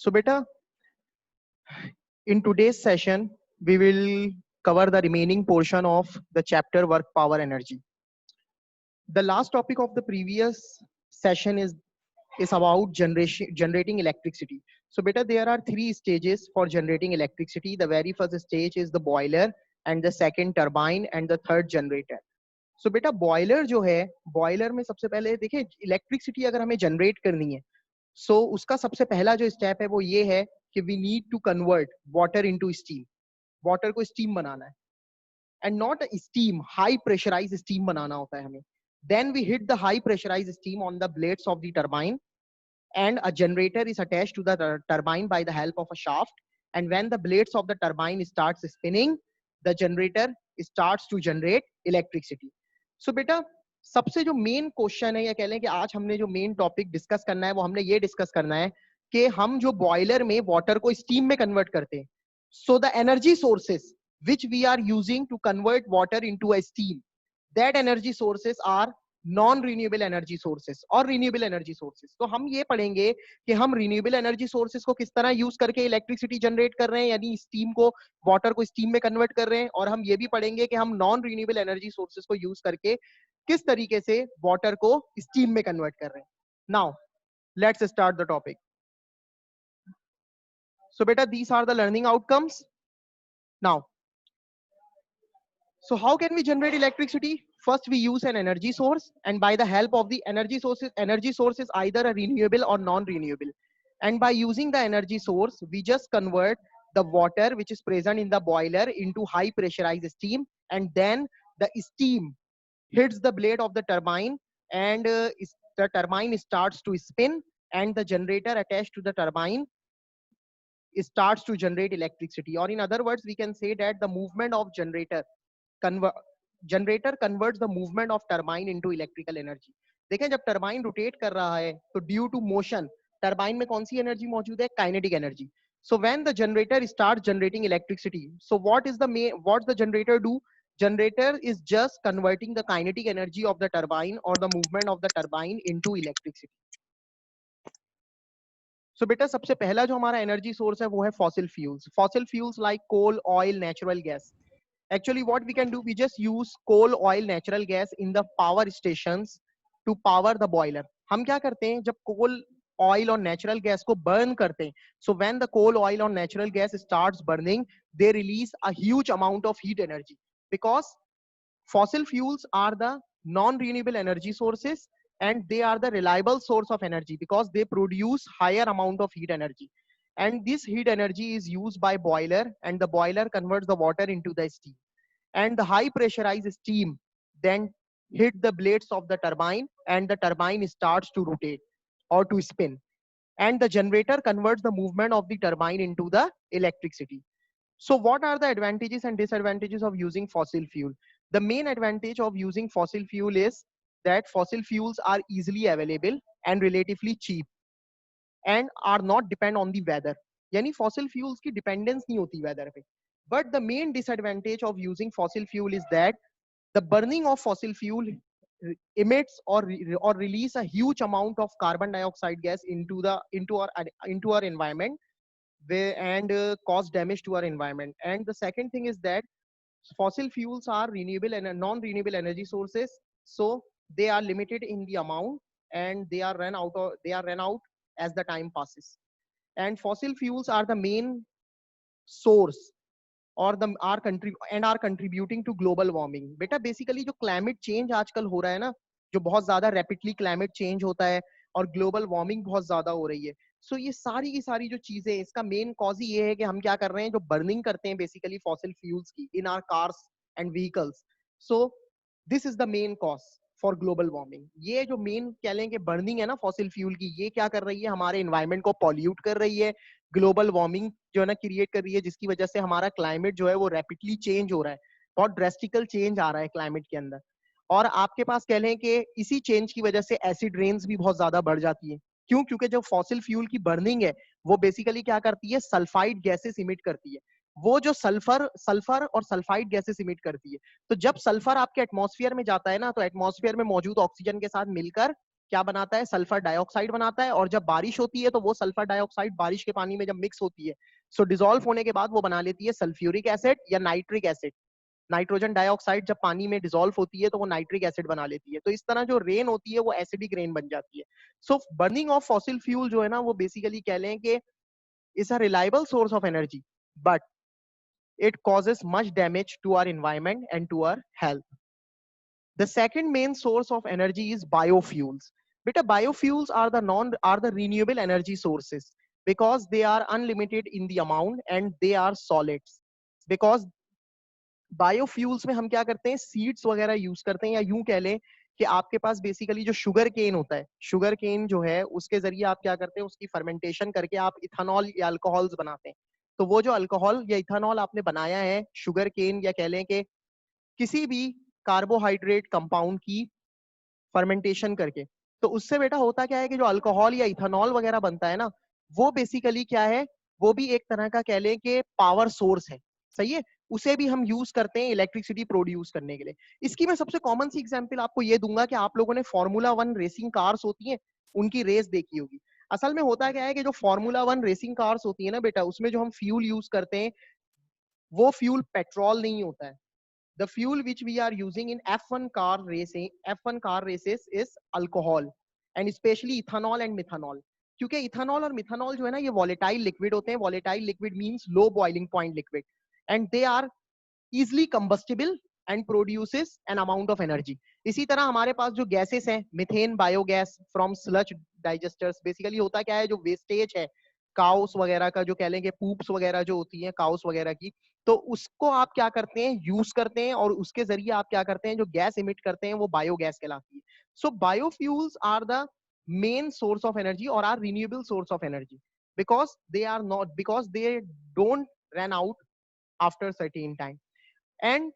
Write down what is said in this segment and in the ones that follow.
So beta, in today's session, we will cover the remaining portion of the chapter work power energy. The last topic of the previous session is about generating electricity. So beta, there are three stages for generating electricity. The very first stage is the boiler, and the second turbine, and the third generator. So बेटा boiler जो है, boiler में सबसे पहले देखिए electricity अगर हमें generate करनी है, सो उसका सबसे पहला जो स्टेप है वो ये है कि we need to convert water into steam. Water को स्टीम बनाना है, and not steam, high pressurise steam बनाना होता है हमें. Then we hit the high pressurise steam on the blades of the turbine, and a generator is attached to the turbine by the help of a shaft, and when the blades of the turbine starts spinning, the generator starts to generate electricity. So बेटा सबसे जो main question है, या कह लें कि आज हमने जो मेन टॉपिक डिस्कस करना है वो हमने ये डिस्कस करना है कि हम जो बॉयलर में वाटर को स्टीम में कन्वर्ट करते हैं, so the energy sources which we are using to convert water into a steam, that energy sources are non renewable energy sources और रिन्यूएबल एनर्जी सोर्सेस. तो हम ये पढ़ेंगे कि हम रिन्यूएबल एनर्जी सोर्सेस को किस तरह यूज करके इलेक्ट्रिसिटी जनरेट कर रहे हैं, यानी स्टीम को, वाटर को स्टीम में कन्वर्ट कर रहे हैं. और हम ये भी पढ़ेंगे कि हम नॉन रिन्यूएबल एनर्जी सोर्सेस को यूज करके किस तरीके से वाटर को स्टीम में कन्वर्ट कर रहे हैं. Now let's start the topic. So बेटा these are the learning outcomes. Now so how can we generate electricity? First we use an energy source, and by the help of the energy source is either a renewable or non-renewable, and by using the energy source we just convert the water which is present in the boiler into high pressurized steam, and then the steam hits the blade of the turbine, and the turbine starts to spin, and the generator attached to the turbine starts to generate electricity. Or in other words, we can say that the movement of generator converts the movement of turbine into electrical energy. देखें जब turbine rotate कर रहा है तो due to motion turbine में कौन सी energy मौजूद है? Kinetic energy. So when the generator starts generating electricity, so what's the generator do? Generator is just converting the kinetic energy of the turbine or the movement of the turbine into electricity. So बेटा सबसे पहला जो हमारा energy source है वो है fossil fuels. Fossil fuels like coal, oil, natural gas. Actually what we can do, we just use coal, oil, natural gas in the power stations to power the boiler. हम क्या करते हैं जब कोल, oil और natural gas को burn करते हैं, so when the coal, oil और natural gas starts burning, they release a huge amount of heat energy, because fossil fuels are the non-renewable energy sources, and they are the reliable source of energy because they produce higher amount of heat energy, and this heat energy is used by boiler, and the boiler converts the water into the steam, and the high pressurized steam then hit the blades of the turbine, and the turbine starts to rotate or to spin, and the generator converts the movement of the turbine into the electricity. So what are the advantages and disadvantages of using fossil fuel? The main advantage of using fossil fuel is that fossil fuels are easily available and relatively cheap, and are not depend on the weather. यानी fossil fuels की dependence नहीं होती weather पे. But the main disadvantage of using fossil fuel is that the burning of fossil fuel emits or release a huge amount of carbon dioxide gas into our environment, and cause damage to our environment. And the second thing is that fossil fuels are renewable and non-renewable energy sources, so they are limited in the amount, and they are run out as the time passes. And fossil fuels are the main source और are contributing to global warming. बेटा basically जो climate change आजकल हो रहा है ना, जो बहुत ज्यादा रैपिडली क्लाइमेट चेंज होता है और ग्लोबल वार्मिंग बहुत ज्यादा हो रही है, सो ये सारी की सारी जो चीजें, इसका मेन कॉज ही ये है कि हम क्या कर रहे हैं, जो बर्निंग करते हैं बेसिकली फॉसिल फ्यूल्स की in our cars and vehicles. So this is the main cause for global warming. ये जो मेन कह लें कि बर्निंग है ना फॉसिल फ्यूल की, ये क्या कर रही है, हमारे एनवायरमेंट को पॉल्यूट कर रही है, ग्लोबल वार्मिंग जो है ना क्रिएट कर रही है, जिसकी वजह से हमारा क्लाइमेट जो है वो रैपिडली चेंज हो रहा है, बहुत ड्रेस्टिकल चेंज आ रहा है क्लाइमेट के अंदर. और आपके पास कह लें कि इसी चेंज की वजह से एसिड रेन्स भी बहुत ज्यादा बढ़ जाती है. क्यों? क्योंकि जो फॉसिल फ्यूल की बर्निंग है वो बेसिकली क्या करती है, सल्फाइड गैसेस इमिट करती है. वो जो सल्फर और सल्फाइड गैसेस इमिट करती है, तो जब सल्फर आपके एटमॉस्फेयर में जाता है ना, तो एटमॉस्फेयर में मौजूद ऑक्सीजन के साथ मिलकर क्या बनाता है, सल्फर डाइऑक्साइड बनाता है, और जब बारिश होती है तो वो सल्फर डाइऑक्साइड बारिश के पानी में जब मिक्स होती है, सो डिसॉल्व होने के बाद वो बना लेती है सल्फ्यूरिक एसिड या नाइट्रिक एसिड। नाइट्रोजन डाइऑक्साइड जब पानी में डिसॉल्व होती है तो वो नाइट्रिक एसिड बना लेती है। तो इस तरह जो रेन होती है वो एसिडिक रेन बन जाती है। सो बर्निंग ऑफ फॉसिल फ्यूल जो है ना, वो बेसिकली कह लें कि is a reliable source of energy, but it causes much damage to our environment and to our health. The second main source of energy is biofuels. Beta, biofuels are the renewable energy sources because they are unlimited in the amount and they are solids. Because biofuels में हम क्या करते हैं, seeds वगैरह use करते हैं, या यूं कह लें कि आपके पास बेसिकली जो शुगर केन होता है, शुगर केन जो है उसके जरिए आप क्या करते हैं, उसकी फर्मेंटेशन करके आप इथेनॉल या अल्कोहल्स बनाते हैं। तो वो जो अल्कोहल या इथेनॉल आपने बनाया है शुगर केन या कह लें कि किसी भी कार्बोहाइड्रेट कंपाउंड की फर्मेंटेशन करके, तो उससे बेटा होता क्या है कि जो अल्कोहल या इथेनॉल वगैरह बनता है ना, वो बेसिकली क्या है, वो भी एक तरह का कह लें कि पावर सोर्स है। सही है, उसे भी हम यूज करते हैं इलेक्ट्रिसिटी प्रोड्यूस करने के लिए। इसकी मैं सबसे कॉमन सी एग्जांपल आपको ये दूंगा कि आप लोगों ने फार्मूला 1 रेसिंग कार्स होती हैं, उनकी रेस देखी होगी। असल में होता क्या है कि जो फार्मूला 1 रेसिंग कार्स होती है ना बेटा, उसमें जो हम फ्यूल यूज करते हैं वो फ्यूल पेट्रोल नहीं होता है। The fuel which we are using in F1 car races is alcohol and especially ethanol and methanol. क्योंकि इथेनॉल और मिथेनॉल जो है ना, ये वॉलेटाइल लिक्विड होते हैं। Volatile liquid means low boiling point liquid, and they are easily combustible and produces an amount of energy. इसी तरह हमारे पास जो गैसेस हैं, methane biogas from sludge digesters, basically होता क्या है, जो वेस्टेज है काउस वगैरह का, जो कह लेंगे पूप्स वगैरह जो होती हैं काउस वगैरह की, तो उसको आप क्या करते हैं, यूज करते हैं, और उसके जरिए आप क्या करते हैं, जो गैस इमिट करते हैं वो बायोगैस कहलाती है। So biofuels are the main source of energy और are renewable source of energy because they don't run out after certain time. And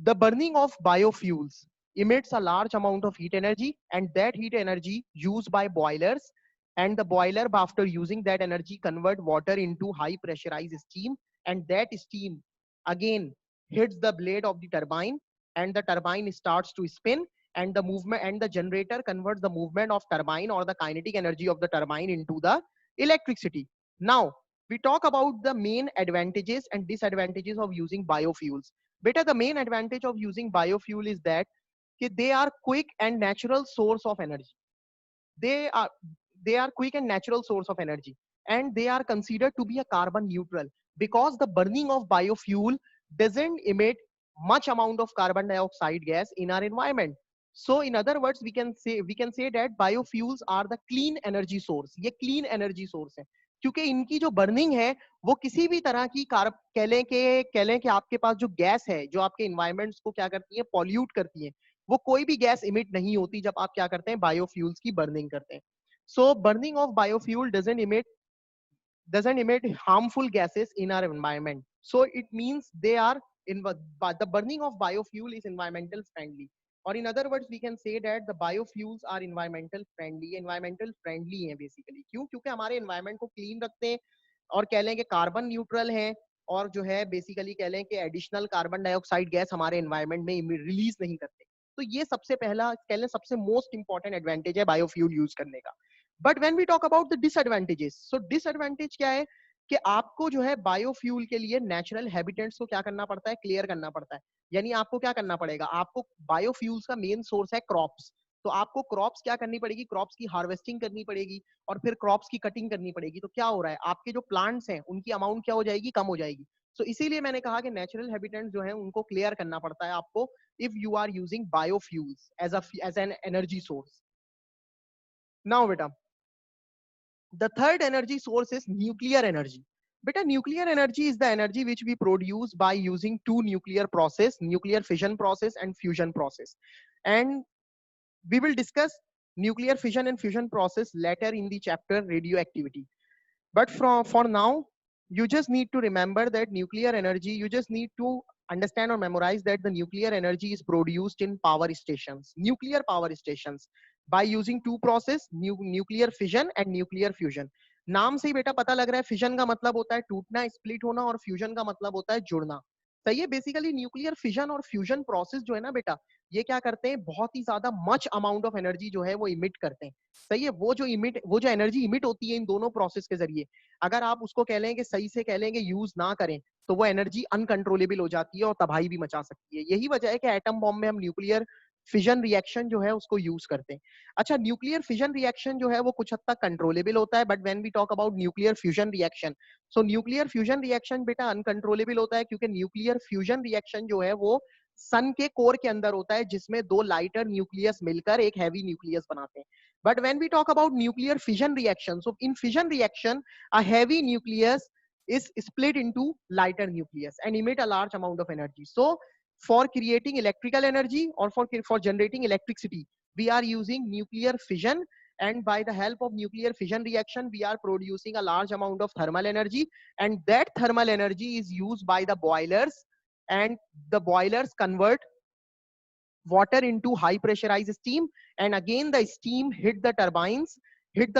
the burning of biofuels emits a large amount of heat energy, and that heat energy used by boilers, and the boiler after using that energy convert water into high pressurized steam, and that steam again hits the blade of the turbine, and the turbine starts to spin, and the movement and the generator converts the movement of turbine or the kinetic energy of the turbine into the electricity. Now we talk about the main advantages and disadvantages of using biofuels. Beta, the main advantage of using biofuel is that they are quick and natural source of energy. They are they are quick and natural source of energy, and they are considered to be a carbon neutral because the burning of biofuel doesn't emit much amount of carbon dioxide gas in our environment. So in other words, we can say that biofuels are the clean energy source. ये clean energy source है क्योंकि इनकी जो burning है वो किसी भी तरह की कह लें कि आपके पास जो गैस है जो आपके इन्वायरमेंट्स को क्या करती है, पॉल्यूट करती है, वो कोई भी गैस इमिट नहीं होती जब आप क्या करते हैं, बायोफ्यूल्स की बर्निंग करते हैं। So burning of biofuel doesn't emit harmful gases in our environment. So it means the burning of biofuel is environmental friendly. Or in other words, we can say that the biofuels are environmental friendly हैं basically. क्यों? क्योंकि हमारे environment को clean रखते हैं और कह लें कि कार्बन न्यूट्रल है, और जो है बेसिकली कह लें कि एडिशनल कार्बन डाइऑक्साइड गैस हमारे एनवायरनमेंट में रिलीज नहीं करते। तो ये सबसे पहला कह लें सबसे मोस्ट इंपॉर्टेंट एडवांटेज है बायोफ्यूल यूज करने का। But when we talk about the disadvantages, so disadvantage क्या है कि आपको जो है बायोफ्यूल के लिए नेचुरल हैबिटेट्स को क्या करना पड़ता है, क्लियर करना पड़ता है। यानी आपको क्या करना पड़ेगा, आपको बायोफ्यूल्स का मेन सोर्स है क्रॉप्स, तो आपको क्रॉप्स क्या करनी पड़ेगी, क्रॉप्स की हार्वेस्टिंग करनी पड़ेगी और फिर क्रॉप्स की कटिंग करनी पड़ेगी। तो क्या हो रहा है, आपके जो प्लांट्स हैं उनकी अमाउंट क्या हो जाएगी, कम हो जाएगी। सो इसीलिए मैंने कहा कि नेचुरल हैबिटेट्स जो है उनको क्लियर करना पड़ता है आपको if you are using biofuels as an energy source. Now बेटा, the third energy source is nuclear energy. Beta, nuclear energy is the energy which we produce by using two nuclear process, nuclear fission process and fusion process. And we will discuss nuclear fission and fusion process later in the chapter radioactivity. But for now, you just need to remember that nuclear energy, you just need to understand or memorize that the nuclear energy is produced in power stations, nuclear power stations, by using two process, nuclear fission and nuclear fusion. नाम से ही बेटा पता लग रहा है, fission का मतलब होता है टूटना, स्प्लिट होना, और फ्यूजन का मतलब होता है जुड़ना। सही है, बेसिकली न्यूक्लियर फिशन और फ्यूजन प्रोसेस जो है ना बेटा, ये क्या करते हैं, बहुत ही ज्यादा मच अमाउंट ऑफ एनर्जी जो है वो इमिट करते हैं। सही है, वो जो एनर्जी इमिट होती है इन दोनों प्रोसेस के जरिए, अगर आप उसको कह लेंगे सही से कह लेंगे यूज ना करें, तो वो एनर्जी अनकंट्रोलेबल हो जाती है और तबाही भी मचा सकती है। यही वजह है कि एटम बॉम्ब में हम न्यूक्लियर फिजन रिएक्शन जो है उसको यूज करते हैं। अच्छा, न्यूक्लियर फिजन रिएक्शन जो है वो कुछ हद तक कंट्रोलेबल होता है, but when we talk about nuclear fusion reaction, so nuclear fusion reaction बेटा अनकंट्रोलेबल होता है, क्योंकि न्यूक्लियर फ्यूजन रिएक्शन जो है वो सन के कोर के अंदर होता है, जिसमें दो लाइटर न्यूक्लियस मिलकर एक हैवी न्यूक्लियस बनाते हैं। But when we talk about nuclear fission reaction, so in fission reaction a heavy nucleus is split into lighter nucleus and emit a large amount of energy. So for creating electrical energy or for generating electricity, we are using nuclear fission, and by the help of nuclear fission reaction we are producing a large amount of thermal energy, and that thermal energy is used by the boilers, and the boilers convert water into high pressurized steam, and again the steam hit the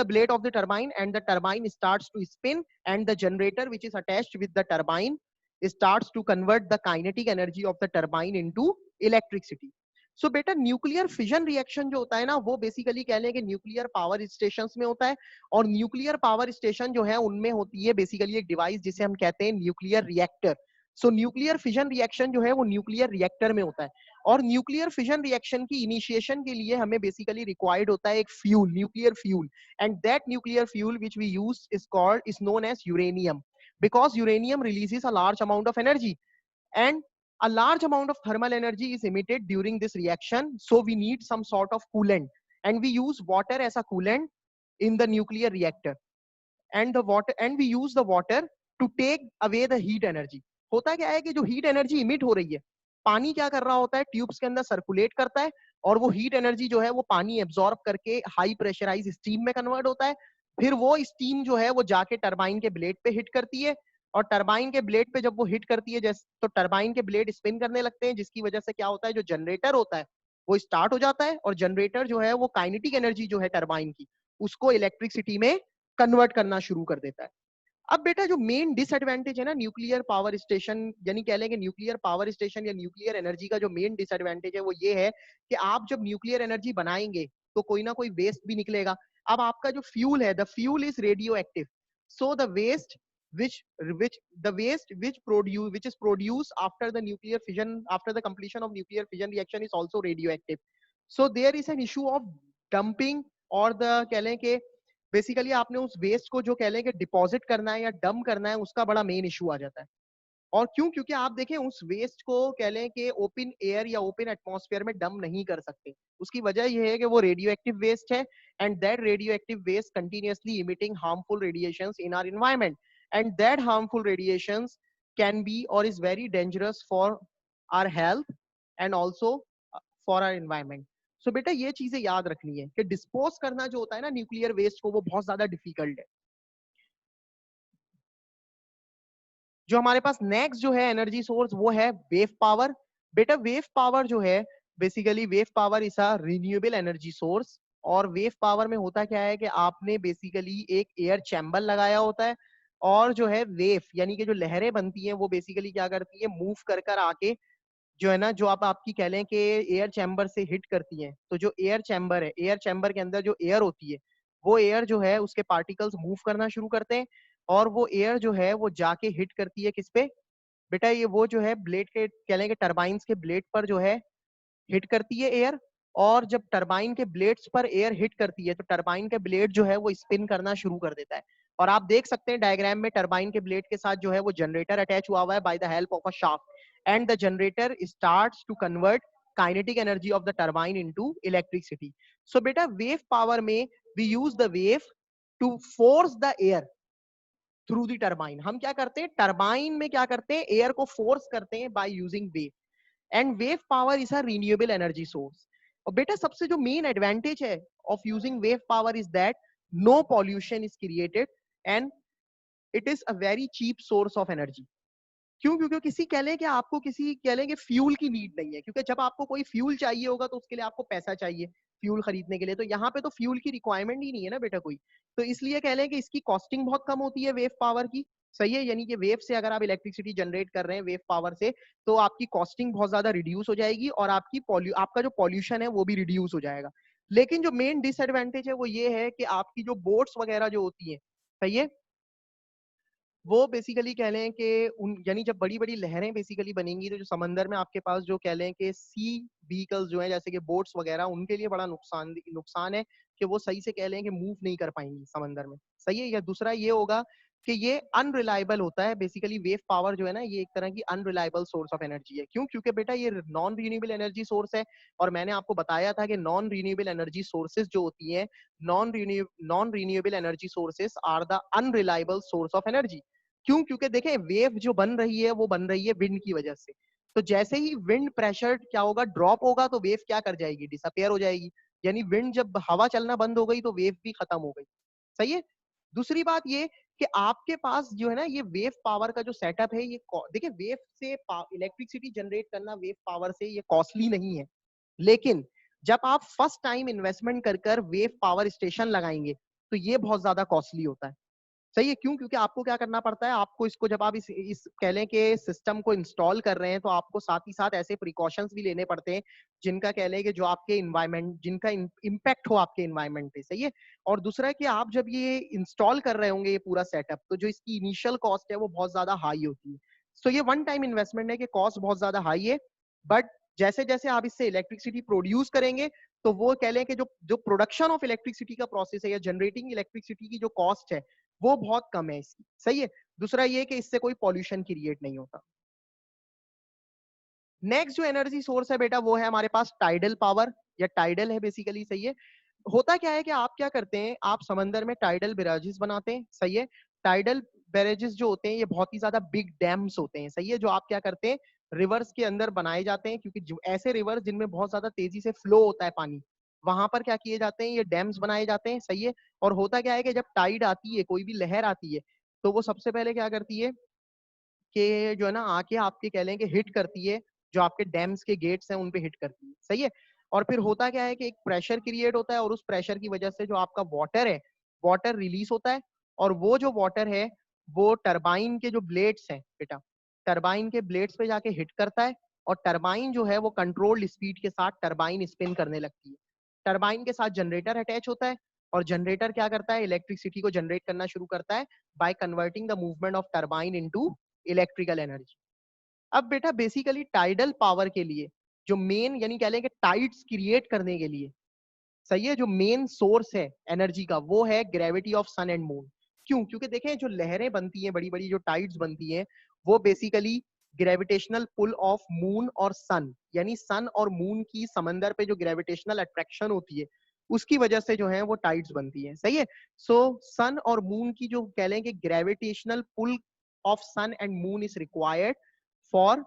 blade of the turbine, and the turbine starts to spin, and the generator which is attached with the turbine starts to convert the kinetic energy of the turbine into electricity. सो बेटा nuclear fission reaction जो होता है ना, वो basically कह लें कि nuclear power station में होता है, और न्यूक्लियर पावर स्टेशन जो है उनमें होती है बेसिकली एक डिवाइस जिसे हम कहते हैं nuclear reactor. So nuclear fission reaction जो है वो न्यूक्लियर रिएक्टर में होता है, और न्यूक्लियर फिजन रिएक्शन की इनिशिएशन के लिए हमें बेसिकली रिक्वायर्ड होता है एक fuel, nuclear fuel, and that nuclear fuel which we use is known as uranium, because uranium releases a large amount of energy, and a large amount of thermal energy is emitted during this reaction, so we need some sort of coolant, and we use water as a coolant in the nuclear reactor, and we use the water to take away the heat energy. होता क्या है कि जो heat energy emit हो रही है, पानी क्या कर रहा होता है, ट्यूब्स के अंदर सर्कुलेट करता है, और वो हीट एनर्जी जो है वो पानी एब्जॉर्ब करके हाई प्रेशराइज स्टीम में कन्वर्ट होता है, फिर वो स्टीम जो है वो जाके टरबाइन के ब्लेड पे हिट करती है, और टरबाइन के ब्लेड पे जब वो हिट करती है जैसे, तो टरबाइन के ब्लेड स्पिन करने लगते हैं, जिसकी वजह से क्या होता है, जो जनरेटर होता है वो स्टार्ट हो जाता है, और जनरेटर जो है वो काइनेटिक एनर्जी जो है टरबाइन की, उसको इलेक्ट्रिसिटी में कन्वर्ट करना शुरू कर देता है। अब बेटा जो मेन डिसएडवांटेज है ना न्यूक्लियर पावर स्टेशन, यानी कह लेंगे न्यूक्लियर पावर स्टेशन या न्यूक्लियर एनर्जी का जो मेन डिसएडवांटेज है वो ये है कि आप जब न्यूक्लियर एनर्जी बनाएंगे तो कोई ना कोई वेस्ट भी निकलेगा। अब आपका जो फ्यूल है, the fuel is radioactive, so the waste which which is produced after the nuclear fission, after the completion of nuclear fission reaction, is also radioactive. So there is an issue of dumping, और the कह लें कि basically आपने उस waste को जो कह लें कि डिपॉजिट करना है या डंप करना है, उसका बड़ा मेन इशू आ जाता है। और क्यों? क्योंकि आप देखें उस वेस्ट को कह लें कि ओपन एयर या ओपन एटमॉस्फेयर में डंप नहीं कर सकते। उसकी वजह यह है कि वो रेडियो एक्टिव वेस्ट है, and that radio active waste continuously emitting harmful radiations in our environment, and that harmful radiations can be और is very dangerous for our health and also for our environment. So बेटा ये चीजें याद रखनी है कि dispose करना जो होता है ना न्यूक्लियर वेस्ट को, वो बहुत ज्यादा डिफिकल्ट है। जो हमारे पास नेक्स्ट जो है एनर्जी सोर्स वो है वेव पावर। बेटा वेव पावर जो है basically wave power is a renewable energy source, और वेव पावर में होता क्या है कि आपने बेसिकली एक एयर चैम्बर लगाया होता है, और जो है वेव यानी कि जो लहरें बनती हैं वो बेसिकली क्या करती है, मूव कर कर आके जो है ना, जो आप आपकी कह लें कि एयर चैम्बर से हिट करती हैं। तो जो एयर चैम्बर है, एयर चैम्बर के अंदर जो एयर होती है, वो एयर जो है उसके पार्टिकल्स मूव करना शुरू करते हैं, और वो एयर जो है वो जाके हिट करती है किस पे बेटा, ये वो जो है ब्लेड के कह लें कि टरबाइंस के ब्लेड पर जो है हिट करती है एयर। और जब टरबाइन के ब्लेड्स पर एयर हिट करती है तो टरबाइन के ब्लेड जो है वो स्पिन करना शुरू कर देता है, और आप देख सकते हैं डायग्राम में टरबाइन के ब्लेड के साथ जो है वो जनरेटर अटैच हुआ हुआ है by the help of a shaft, and the generator starts to convert kinetic energy of the turbine into electricity. So बेटा वेव पावर में we use the wave to force the air through the turbine. हम क्या करते हैं, turbine में क्या करते हैं, एयर को फोर्स करते हैं by using wave, and wave power is a renewable energy source. और बेटा सबसे जो मेन एडवांटेज है of using wave power is that no pollution is created, and it is a very cheap source of energy. क्यों? क्योंकि किसी कह लें कि आपको किसी कह लें कि फ्यूल की नीड नहीं है, क्योंकि जब आपको कोई फ्यूल चाहिए होगा तो उसके लिए आपको पैसा चाहिए फ्यूल खरीदने के लिए, तो यहाँ पे तो फ्यूल की रिक्वायरमेंट ही नहीं है ना बेटा कोई। तो इसलिए कह लें कि इसकी कॉस्टिंग बहुत कम होती है वेव पावर की, सही है, यानी कि वेव से अगर आप इलेक्ट्रिसिटी जनरेट कर रहे हैं वेव पावर से, तो आपकी कॉस्टिंग बहुत ज्यादा रिड्यूस हो जाएगी और आपका जो पॉल्यूशन है वो भी रिड्यूस हो जाएगा। लेकिन जो मेन डिसएडवांटेज है वो ये है कि आपकी जो बोट्स वगैरह जो होती है, सही है, वो बेसिकली कह लें कि उन यानी जब बड़ी बड़ी लहरें बेसिकली बनेंगी तो जो समंदर में आपके पास जो कह लें कि सी व्हीकल्स जो हैं जैसे कि बोट्स वगैरह, उनके लिए बड़ा नुकसान है कि वो सही से कह लें कि मूव नहीं कर पाएंगी समंदर में। सही है। या दूसरा ये होगा कि ये अनरिलायबल होता है बेसिकली, वेव पावर जो है ना ये एक तरह की अनरिलायबल सोर्स ऑफ एनर्जी है। क्यों? क्योंकि बेटा ये नॉन रीन्यूएबल एनर्जी सोर्स है, और मैंने आपको बताया था कि नॉन रीन्यूएबल एनर्जी सोर्सेज जो होती हैं, non renewable energy sources are the unreliable source of energy. क्यों? क्योंकि देखें वेव जो बन रही है वो बन रही है विंड की वजह से। तो जैसे ही विंड प्रेशर क्या होगा, ड्रॉप होगा, तो वेव क्या कर जाएगी, डिसअपियर हो जाएगी। यानी विंड जब हवा चलना बंद हो गई तो वेव भी खत्म हो गई। सही है। दूसरी बात ये कि आपके पास जो है ना ये वेव पावर का जो सेटअप है, ये देखिए वेव से इलेक्ट्रिसिटी जनरेट करना वेव पावर से ये कॉस्टली नहीं है। लेकिन जब आप फर्स्ट टाइम इन्वेस्टमेंट कर कर वेव पावर स्टेशन लगाएंगे तो ये बहुत ज्यादा कॉस्टली होता है। सही है। क्यों? क्योंकि आपको क्या करना पड़ता है, आपको इसको जब आप इस कह लें कि सिस्टम को इंस्टॉल कर रहे हैं तो आपको साथ ही साथ ऐसे प्रिकॉशंस भी लेने पड़ते हैं जिनका कह लें कि जो आपके इन्वायरमेंट, जिनका इम्पैक्ट हो आपके इन्वायरमेंट पे। सही है। और दूसरा है कि आप जब ये इंस्टॉल कर रहे होंगे ये पूरा सेटअप, तो जो इसकी इनिशियल कॉस्ट है वो बहुत ज्यादा हाई होती है। सो ये वन टाइम इन्वेस्टमेंट है कि कॉस्ट बहुत ज्यादा हाई है, बट जैसे जैसे आप इससे इलेक्ट्रिसिटी प्रोड्यूस करेंगे तो वो कह लें कि जो जो प्रोडक्शन ऑफ इलेक्ट्रिसिटी का प्रोसेस है या जनरेटिंग इलेक्ट्रिसिटी की जो कॉस्ट है वो बहुत कम है इसकी। सही है। दूसरा ये कि इससे कोई पॉल्यूशन क्रिएट नहीं होता। नेक्स्ट जो एनर्जी सोर्स है बेटा वो है हमारे पास टाइडल पावर, या टाइडल है बेसिकली। सही है। होता क्या है कि आप क्या करते हैं, आप समंदर में टाइडल बैराजेस बनाते हैं। सही है। टाइडल बैराजेस जो होते हैं ये बहुत ही ज्यादा बिग डैम्स होते हैं। सही है। जो आप क्या करते हैं, रिवर्स के अंदर बनाए जाते हैं, क्योंकि जो ऐसे रिवर जिनमें बहुत ज्यादा तेजी से फ्लो होता है पानी, वहां पर क्या किए जाते हैं, ये डैम्स बनाए जाते हैं। सही है। और होता क्या है कि जब टाइड आती है, कोई भी लहर आती है, तो वो सबसे पहले क्या करती है कि जो है ना आके आपके कह लें कि हिट करती है, जो आपके डैम्स के गेट्स हैं उन पे हिट करती है। सही है। और फिर होता क्या है कि एक प्रेशर क्रिएट होता है, और उस प्रेशर की वजह से जो आपका वाटर है, वाटर रिलीज होता है, और वो जो वाटर है वो टरबाइन के जो ब्लेड्स हैं बेटा, टरबाइन के ब्लेड्स पे जाके हिट करता है, और टरबाइन जो है वो कंट्रोल्ड स्पीड के साथ टरबाइन स्पिन करने लगती है। टरबाइन के साथ जनरेटर अटैच होता है, और जनरेटर क्या करता है, इलेक्ट्रिसिटी को जनरेट करना शुरू करता है by converting the movement of turbine into electrical energy. अब बेटा बेसिकली टाइडल पावर के लिए जो मेन यानी कह लें कि टाइड्स क्रिएट करने के लिए, सही है, जो मेन सोर्स है एनर्जी का वो है gravity of sun and moon. क्यों? क्योंकि देखें जो लहरें बनती हैं, बड़ी बड़ी जो टाइड्स बनती हैं, वो basically gravitational pull of moon और सन, यानी सन और मून की समंदर पे जो ग्रेविटेशनल अट्रैक्शन होती है उसकी वजह से जो है वो टाइड्स बनती है। सही है। सो सन और मून की जो कह लें कि gravitational pull of sun and moon is required for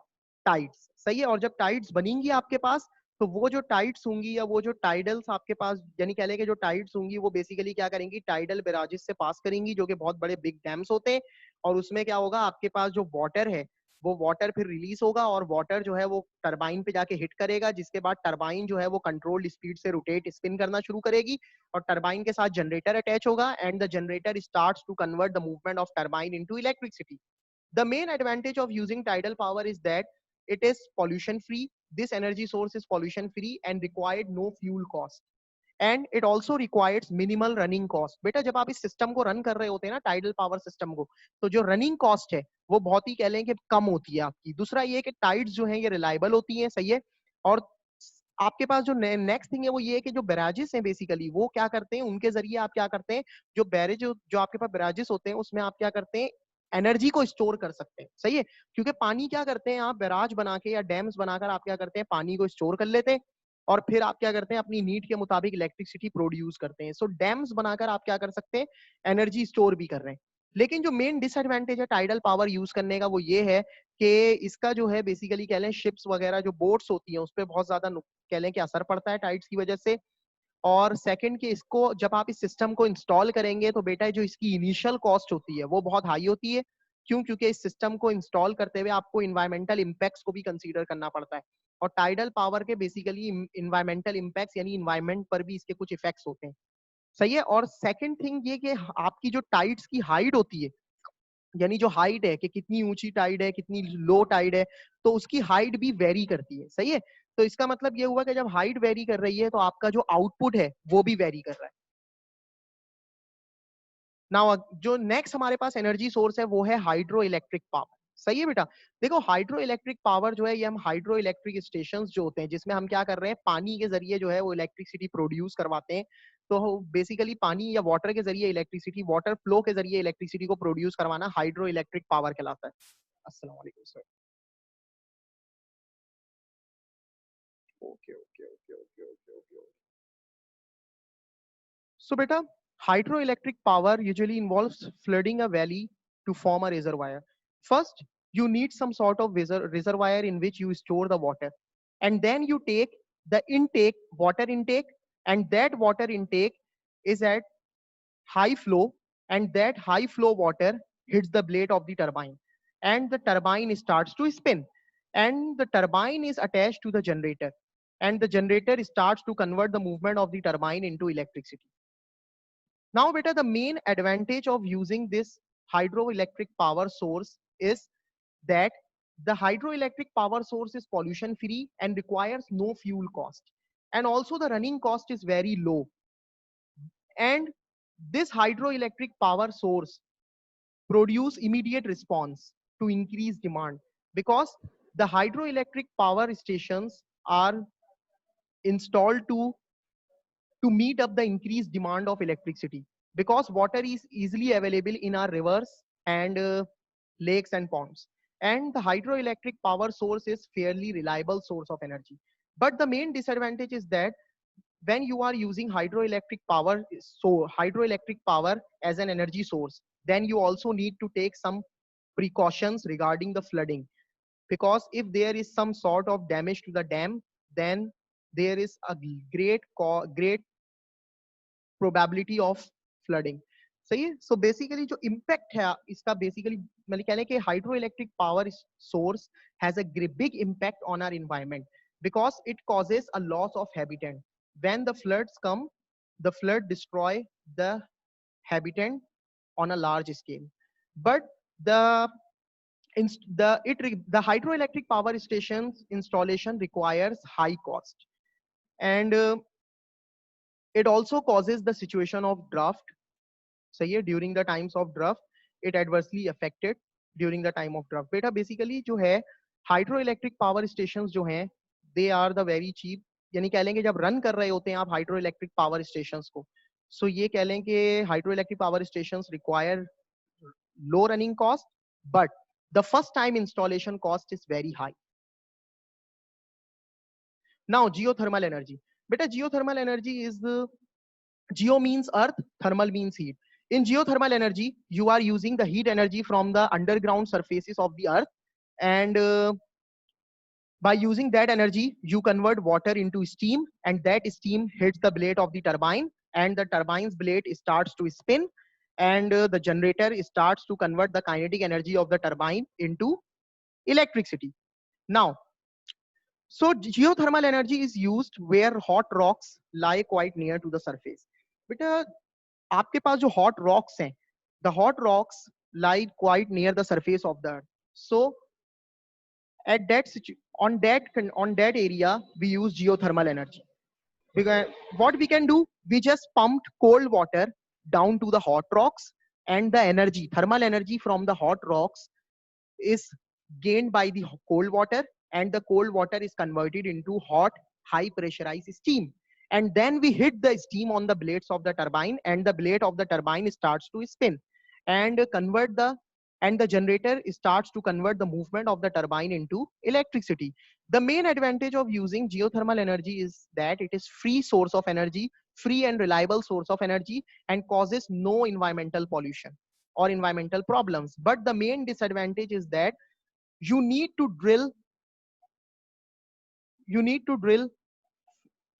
tides. सही है। और जब टाइड्स बनेंगी आपके पास, तो वो जो टाइड्स होंगी या वो जो टाइडल्स आपके पास यानी कह लें कि जो टाइड्स होंगी वो बेसिकली क्या करेंगी, टाइडल बैराजेस से पास करेंगी, जो कि बहुत बड़े बिग डैम्स होते हैं। और उसमें क्या होगा, आपके पास जो वाटर है वो वाटर फिर रिलीज होगा, और वाटर जो है वो टरबाइन पे जाके हिट करेगा, जिसके बाद टरबाइन जो है वो कंट्रोल्ड स्पीड से रोटेट स्पिन करना शुरू करेगी, और टरबाइन के साथ जनरेटर अटैच होगा, and the generator starts to convert the movement of turbine into electricity. The main advantage of using tidal power is that it is pollution free. This energy source is pollution free and required no fuel cost. And it also requires minimal running cost. बेटा जब आप इस system को run कर रहे होते हैं ना, टाइडल पावर सिस्टम को, तो जो रनिंग कॉस्ट है वो बहुत ही कह लें कि कम होती है आपकी। दूसरा ये कि टाइड्स जो है ये रिलायबल होती हैं। सही है। और आपके पास जो नेक्स्ट थिंग है वो ये है कि जो बैराजेस हैं बेसिकली वो क्या करते हैं, उनके जरिए आप क्या करते हैं, जो बैरेज जो आपके पास बैराजेस होते हैं उसमें आप क्या करते हैं, एनर्जी को स्टोर कर सकते हैं। सही है। क्योंकि पानी क्या करते हैं, आप बैराज बना के या डैम्स बनाकर आप क्या करते हैं, पानी को स्टोर कर लेते हैं, और फिर आप क्या करते हैं, अपनी नीड के मुताबिक इलेक्ट्रिसिटी प्रोड्यूस करते हैं। सो डैम्स बनाकर आप क्या कर सकते हैं, एनर्जी स्टोर भी कर रहे हैं। लेकिन जो मेन डिसएडवांटेज है टाइडल पावर यूज करने का वो ये है कि इसका जो है बेसिकली कह लें शिप्स वगैरह जो बोट्स होती हैं उस पर बहुत ज्यादा कह लें कि असर पड़ता है टाइड्स की वजह से। और सेकंड कि इसको जब आप इस सिस्टम को इंस्टॉल करेंगे तो बेटा जो इसकी इनिशियल कॉस्ट होती है वो बहुत हाई होती है। क्यों? क्योंकि इस सिस्टम को इंस्टॉल करते हुए आपको इन्वायरमेंटल इम्पैक्ट्स को भी कंसीडर करना पड़ता है, और टाइडल पावर के बेसिकली इन्वायरमेंटल इम्पैक्ट्स यानी इन्वायरमेंट पर भी इसके कुछ इफेक्ट्स होते हैं। सही है। और सेकंड थिंग ये कि आपकी जो टाइड्स की हाइट होती है यानी जो हाइट है कि कितनी ऊंची टाइड है, कितनी लो टाइड है, तो उसकी हाइट भी वेरी करती है, सही है। तो इसका मतलब ये हुआ कि जब हाइट वेरी कर रही है तो आपका जो आउटपुट है वो भी वेरी कर रहा है। नाउ जो नेक्स्ट हमारे पास एनर्जी सोर्स है वो है हाइड्रो इलेक्ट्रिक पावर। सही है बेटा। देखो हाइड्रो इलेक्ट्रिक पावर जो है ये हम हाइड्रो इलेक्ट्रिक स्टेशंस जो होते हैं जिसमें हम क्या कर रहे हैं, पानी के जरिए जो है वो इलेक्ट्रिसिटी प्रोड्यूस करवाते हैं। तो बेसिकली पानी या वाटर के जरिए इलेक्ट्रिसिटी, वाटर फ्लो के जरिए इलेक्ट्रिसिटी को प्रोड्यूस करवाना हाइड्रो इलेक्ट्रिक पावर कहलाता है। अस्सलाम वालेकुम sir. Okay okay okay okay okay okay. So beta, hydroelectric power usually involves flooding a valley to form a reservoir. First, you need some sort of reservoir in which you store the water. And then you take the intake, water intake, and that water intake is at high flow, and that high flow water hits the blade of the turbine. And the turbine starts to spin. And the turbine is attached to the generator. And the generator starts to convert the movement of the turbine into electricity. Now, beta, the main advantage of using this hydroelectric power source is that the hydroelectric power source is pollution free and requires no fuel cost. And also the running cost is very low. And this hydroelectric power source produce immediate response to increased demand because the hydroelectric power stations are installed to meet up the increased demand of electricity because water is easily available in our rivers and lakes and ponds, and the hydroelectric power source is fairly reliable source of energy. But the main disadvantage is that when you are using hydroelectric power, so hydroelectric power as an energy source, then you also need to take some precautions regarding the flooding, because if there is some sort of damage to the dam, then there is a great probability of flooding. सही है। So basically जो impact है इसका, basically मतलब कहने के hydro electric power source has a big impact on our environment because it causes a loss of habitat. When the floods come, the flood destroy the habitat on a large scale. But the the hydroelectric power stations installation requires high cost, and it also causes the situation of drought. सही है, during the times of drought it adversely affected during the time of drought. बेटा basically जो है hydro electric power station जो हैं they are the very cheap, यानी कह लें कि जब रन कर रहे होते हैं आप हाइड्रो इलेक्ट्रिक पावर स्टेशन को, सो ये कह लें कि hydro electric power station require low running cost, but the first time installation cost is very high. Now geothermal energy. बेटा geothermal energy is, geo means earth, thermal means heat. In geothermal energy, you are using the heat energy from the underground surfaces of the earth, and by using that energy, you convert water into steam, and that steam hits the blade of the turbine, and the turbine's blade starts to spin, and the generator starts to convert the kinetic energy of the turbine into electricity. Now, so geothermal energy is used where hot rocks lie quite near to the surface. But आपके पास जो hot rocks हैं, the hot rocks lie quite near the surface of the earth. So at that on that area we use geothermal energy. Because what we can do, we just pumped cold water down to the hot rocks, and the energy, thermal energy from the hot rocks is gained by the cold water, and the cold water is converted into hot high pressurized steam, and then we hit the steam on the blades of the turbine, and the blade of the turbine starts to spin and convert the, and the generator starts to convert the movement of the turbine into electricity. The main advantage of using geothermal energy is that it is free source of energy, free and reliable source of energy, and causes no environmental pollution or environmental problems. But the main disadvantage is that you need to drill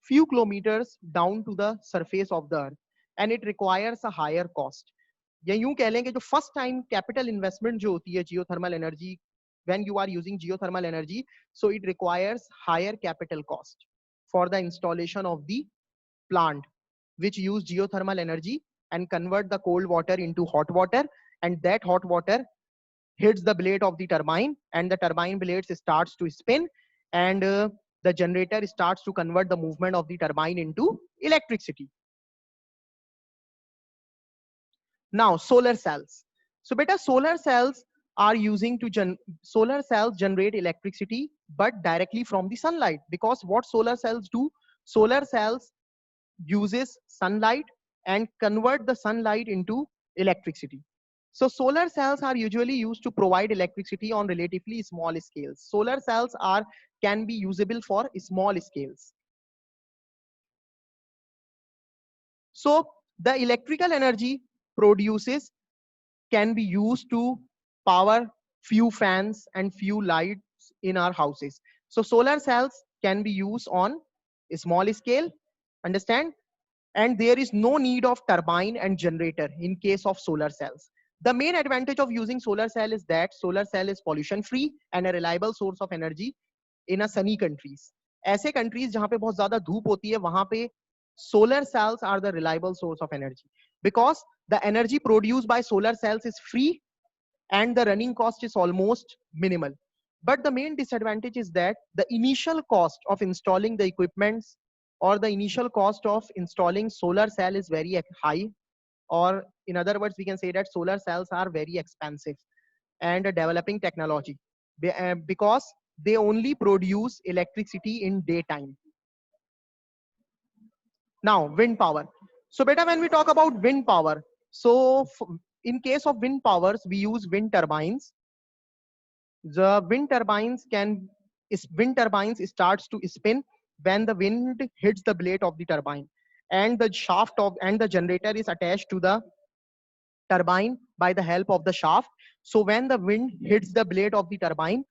few kilometers down to the surface of the earth, and it requires a higher cost. या यूं कह लें कि जो first time capital investment जो होती है geothermal energy, when you are using geothermal energy, so it requires higher capital cost for the installation of the plant which use geothermal energy and convert the cold water into hot water, and that hot water hits the blade of the turbine, and the turbine blades starts to spin, and the generator starts to convert the movement of the turbine into electricity. Now, solar cells. So beta, solar cells are using to solar cells generate electricity, but directly from the sunlight. Because what solar cells do, solar cells uses sunlight and convert the sunlight into electricity. So solar cells are usually used to provide electricity on relatively small scales. Solar cells can be usable for small scales. So the electrical energy produces can be used to power few fans and few lights in our houses. So solar cells can be used on a small scale, understand? And there is no need of turbine and generator in case of solar cells. The main advantage of using solar cell is that solar cell is pollution free and a reliable source of energy in a sunny countries. ऐसे countries जहाँ पे बहुत ज़्यादा धूप होती है वहाँ पे solar cells are the reliable source of energy, because the energy produced by solar cells is free and the running cost is almost minimal. But the main disadvantage is that the initial cost of installing the equipments or the initial cost of installing solar cell is very high, or in other words we can say that solar cells are very expensive and a developing technology because they only produce electricity in daytime. Now, wind power. So beta, when we talk about wind power, so in case of wind powers we use wind turbines. The wind turbines starts to spin when the wind hits the blade of the turbine, and the shaft of and the generator is attached to the turbine by the help of the shaft. So when the wind hits the blade of the turbine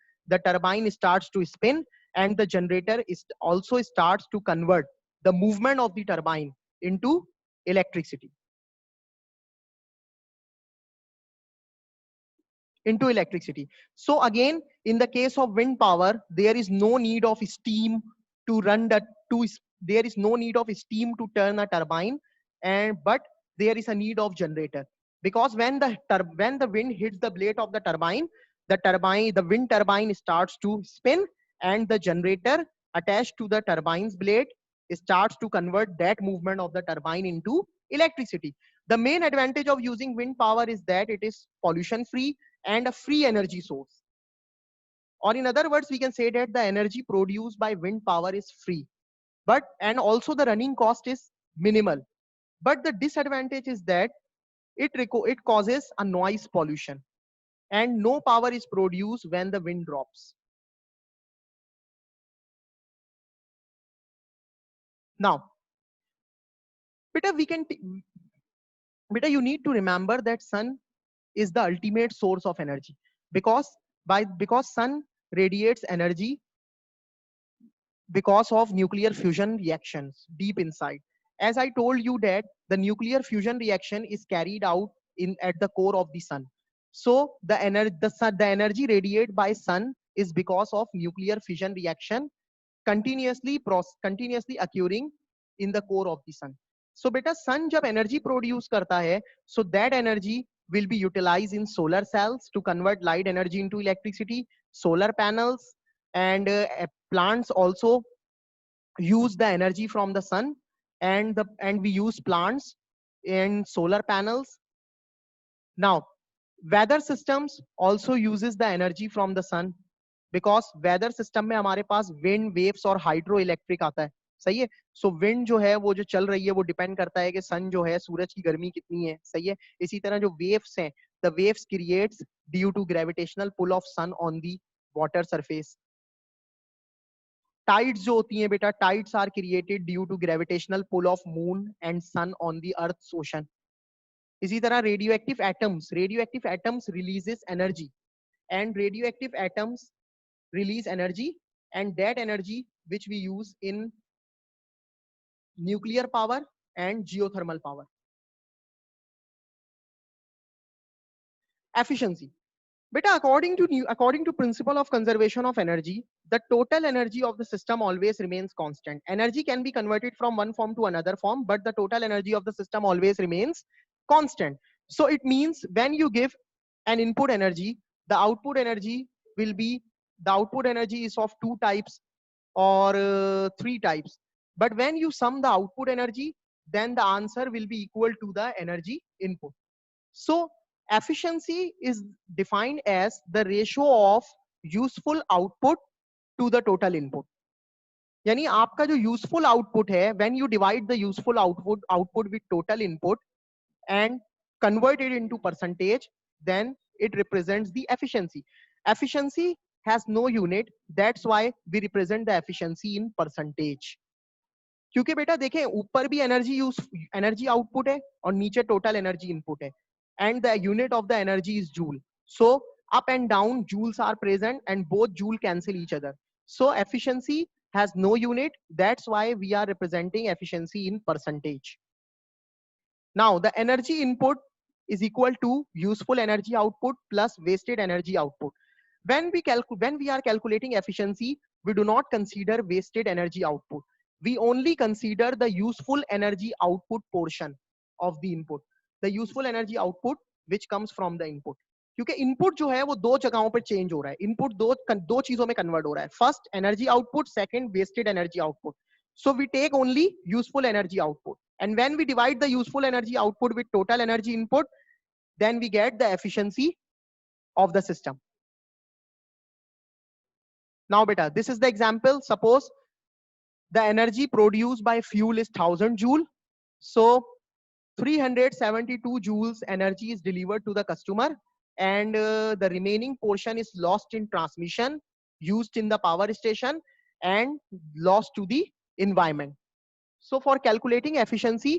starts to spin, and the generator is also starts to convert the movement of the turbine into electricity. So again, in the case of wind power, there is no need of steam to run there is no need of steam to turn a turbine, but there is a need of generator, because when the wind hits the blade of the turbine, the wind turbine starts to spin, and the generator attached to the turbine's blade starts to convert that movement of the turbine into electricity. The main advantage of using wind power is that it is pollution free and a free energy source. Or in other words, we can say that the energy produced by wind power is free, and also the running cost is minimal. But the disadvantage is that it causes a noise pollution, and no power is produced when the wind drops. Now, Peter, you need to remember that sun is the ultimate source of energy, because sun radiates energy because of nuclear fusion reactions deep inside. As I told you that the nuclear fusion reaction is carried out at the core of the sun. So the energy radiated by sun is because of nuclear fission reaction continuously occurring in the core of the sun. So beta, sun jab energy produce karta hai, so that energy will be utilized in solar cells to convert light energy into electricity, solar panels, and plants also use the energy from the sun, and we use plants and solar panels. Now, weather systems also uses the energy from the sun, because weather system में हमारे पास wind waves और hydroelectric आता है, सही है. So wind जो है वो जो चल रही है वो depend करता है कि sun जो है सूरज की गर्मी कितनी है, सही है. इसी तरह जो waves हैं, the waves creates due to gravitational pull of sun on the water surface. Tides जो होती हैं बेटा, tides are created due to gravitational pull of moon and sun on the earth's ocean. इसी तरह radioactive atoms releases energy, and radioactive atoms release energy, and that energy which we use in nuclear power and geothermal power. Efficiency. Beta, according to principle of conservation of energy, the total energy of the system always remains constant. Energy can be converted from one form to another form, but the total energy of the system always remains constant. So it means when you give an input energy, The output energy will be, the output energy is of two types or three types. But when you sum the output energy, then the answer will be equal to the energy input. So efficiency is defined as the ratio of useful output to the total input. यानी आपका जो useful output है, when you divide the useful output with total input and convert it into percentage, then it represents the efficiency. Efficiency has no unit, that's why we represent the efficiency in percentage. क्योंकि बेटा देखें ऊपर भी energy output है और नीचे total energy input है, and the unit of the energy is joule. So up and down joules are present and both joule cancel each other. So efficiency has no unit, that's why we are representing efficiency in percentage. Now the energy input is equal to useful energy output plus wasted energy output. When we are calculating efficiency, we do not consider wasted energy output. We only consider the useful energy output portion of the input. The useful energy output which comes from the input. क्योंकि input जो है वो दो जगहों पर change हो रहा है. इनपुट दो चीजों में कन्वर्ट हो रहा है. First energy output, second wasted energy output. So we take only useful energy output, and when we divide the useful energy output with total energy input, then we get the efficiency of the system. Now beta, this is the example. Suppose the energy produced by fuel is 1000 joule. So 372 joules energy is delivered to the customer, and the remaining portion is lost in transmission, used in the power station, and lost to the environment. So for calculating efficiency,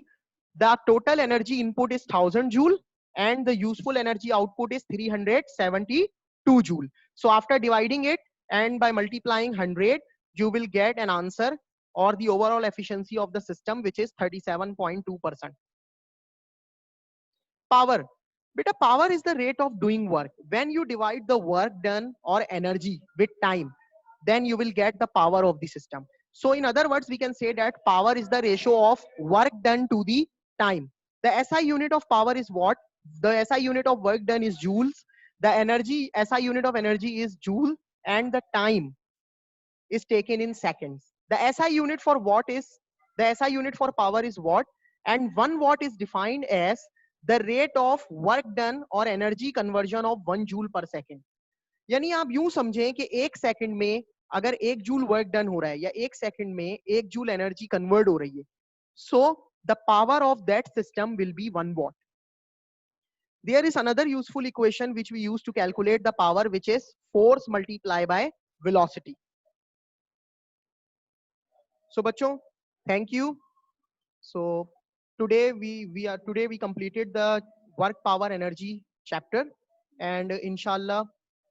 the total energy input is 1000 joule and the useful energy output is 372 joule. So after dividing it and by multiplying 100, you will get an answer or the overall efficiency of the system, which is 37.2%. Power. Beta, power is the rate of doing work. When you divide the work done or energy with time, then you will get the power of the system. So in other words, we can say that power is the ratio of work done to the time. The SI unit of power is what? The SI unit of work done is joules. The energy, SI unit of energy is joule, and the time is taken in seconds. The SI unit for watt is, the SI unit for power is watt, and 1 watt is defined as the rate of work done or energy conversion of 1 joule per second. यानी आप यूं समझें कि एक second में अगर 1 joule work done हो रहा है या एक सेकंड में 1 जूल एनर्जी कन्वर्ट हो रही है, so the power of that system will be 1 watt. There is another useful equation which we use to calculate the power, which is force multiplied by velocity. So bachcho, thank you. So today we completed the work power energy chapter, and inshallah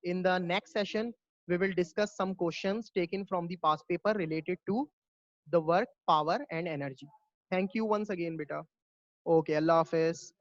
in the next session we will discuss some questions taken from the past paper related to the work, power and energy. Thank you once again beta. Okay, Allah Hafiz.